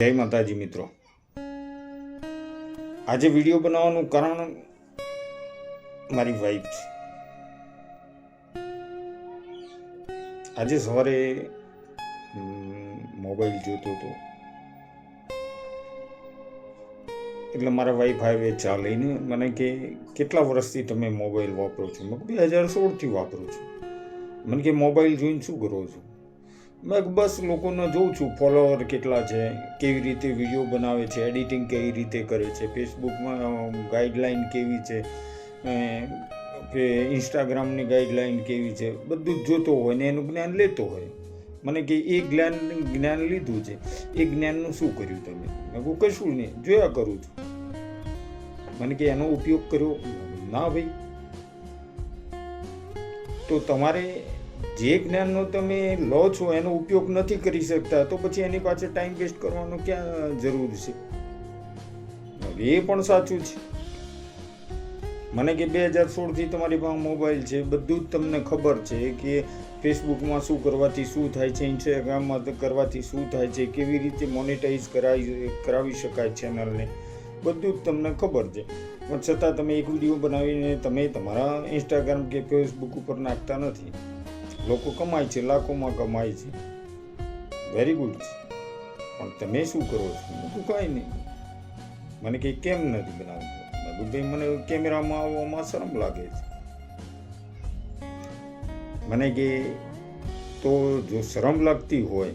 જય માતાજી મિત્રો, આજે વિડીયો બનાવવાનું કારણ મારી વાઈફ છે. આજે સવારે મોબાઈલ જોતો હતો એટલે મારા વાઈફ આવે ચા લઈને મને કે કેટલા વર્ષથી તમે મોબાઈલ વાપરો છો? મેં 2016થી વાપરું છું. મને કે મોબાઈલ જોઈને શું કરો છો? મેં બસ લોકોને જોઉં છું ફોલોવર કેટલા છે, કેવી રીતે વિડીયો બનાવે છે, એડિટિંગ કેવી રીતે કરે છે, ફેસબુકમાં ગાઈડલાઈન કેવી છે, ઇન્સ્ટાગ્રામની ગાઈડલાઈન કેવી છે, બધું જ જોતો હોય ને એનું જ્ઞાન લેતો હોય. મને કે એ જ્ઞાન લીધું છે, એ જ્ઞાનનું શું કર્યું તમે? મેં કહું કશું નહીં, જોયા કરું છું. મને કે એનો ઉપયોગ કર્યો? ના ભાઈ, તો તમારે જે જ્ઞાનનો તમે લો છો એનો ઉપયોગ નથી કરી શકતા તો પછી એની પાછળ ટાઈમ વેસ્ટ કરવાનો ક્યાં જરૂર છે? એ પણ સાચું છે. મને કે 2016થી તમારી પાસે મોબાઈલ છે, બધું જ તમને ખબર છે કે ફેસબુકમાં શું કરવાથી શું થાય છે, ઇન્સ્ટાગ્રામમાં કરવાથી શું થાય છે, કેવી રીતે મોનેટાઈઝ કરાવી શકાય ચેનલને, બધું જ તમને ખબર છે. પણ છતાં તમે એક વિડીયો બનાવીને તમે તમારા ઇન્સ્ટાગ્રામ કે ફેસબુક ઉપર નાખતા નથી. લોકો કમાય છે, લાખોમાં કમાય છે, વેરી ગુડ છે, પણ તમે શું કરો છો? હું કાંઈ નહીં. મને કે કેમ નથી બનાવતો? ભાઈ મને કેમેરામાં આવવામાં શરમ લાગે છે. મને કે તો જો શરમ લાગતી હોય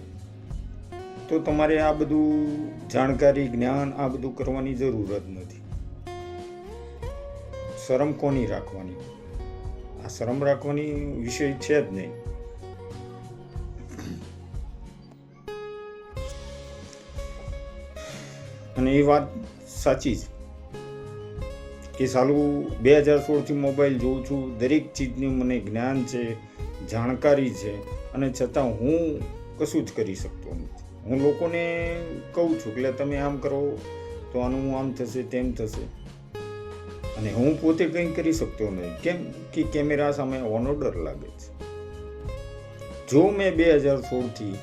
તો તમારે આ બધું જાણકારી જ્ઞાન આ બધું કરવાની જરૂરત નથી. શરમ કોની રાખવાની? આ શરમ રાખવાની વિષય છે જ નહીં. અને એ વાત સાચી છે કે સાલું 2016થી મોબાઈલ જોઉં છું, દરેક ચીજનું મને જ્ઞાન છે, જાણકારી છે, અને છતાં હું કશું જ કરી શકતો નથી. હું લોકોને કહું છું કે તમે આમ કરો તો આનું આમ થશે, તેમ થશે, અને હું પોતે કંઈ કરી શકતો નથી. કેમ કે કેમેરા સામે આવવાનો ડર લાગે છે. જો મેં 2016થી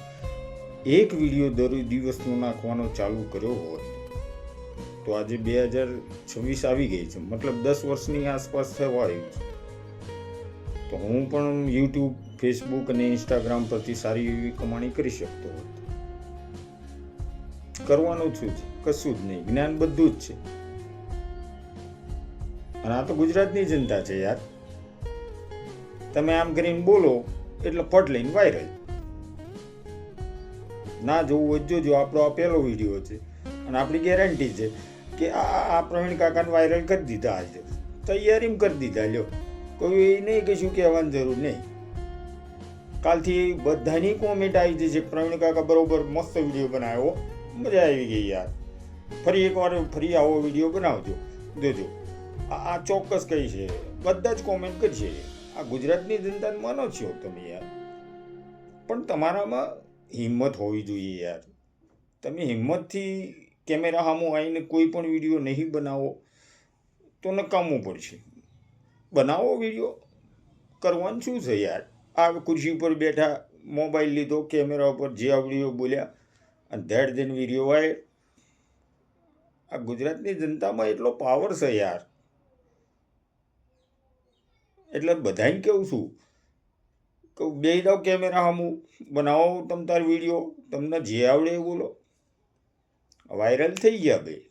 એક વિડીયો દિવસનો નાખવાનો ચાલુ કર્યો હોત તો આજે 2026 આવી ગઈ છે, મતલબ 10 વર્ષની આસપાસ થવા આવ્યું છે, તો હું પણ યુટ્યુબ, ફેસબુક અને ઇન્સ્ટાગ્રામ પરથી સારી એવી કમાણી કરી શકતો હોત. કરવાનું છું જ કશું જ નહીં, જ્ઞાન બધું જ છે. અને આ તો ગુજરાતની જનતા છે યાર. તમે આમ કરીને બોલો એટલે ફટ લઈને વાયરલ. ના જોવું હોય જોજો, આપણો આ પહેલો વિડીયો છે અને આપણી ગેરંટી છે કે આ પ્રવીણ કાકાને વાયરલ કરી દીધા. આજે તૈયારીમાં કરી દીધા. લ્યો, કોઈ નહીં કશું કહેવાની જરૂર નહીં. કાલથી બધાની કોમેન્ટ આવી જશે પ્રવીણ કાકા બરોબર મસ્ત વિડીયો બનાવ્યો, મજા આવી ગઈ યાર, ફરી એકવાર ફરી આવો વિડીયો બનાવજો, જોજો. આ ચોક્કસ કઈ છે, બધા જ કોમેન્ટ કરશે. આ ગુજરાતની જનતાને માનો છો તમે યાર, પણ તમારામાં હિંમત હોવી જોઈએ યાર. તમે હિંમતથી કેમેરા સામું આવીને કોઈ પણ વિડીયો નહીં બનાવો તો નકામવું પડશે. બનાવો વિડીયો, કરવાનું શું છે યાર? આ ખુરશી ઉપર બેઠા, મોબાઈલ લીધો, કેમેરા ઉપર જે વિડીયો બોલ્યા અને ધેડ દેન વિડીયો આવે. આ ગુજરાતની જનતામાં એટલો પાવર છે યાર. એટલે બધાને કેવું છું કે બે દો કેમેરા સામું બનાવો તમ તાર વિડીયો, તમને જે આવડે એ બોલો. વાયરલ થઈ ગયા ભાઈ.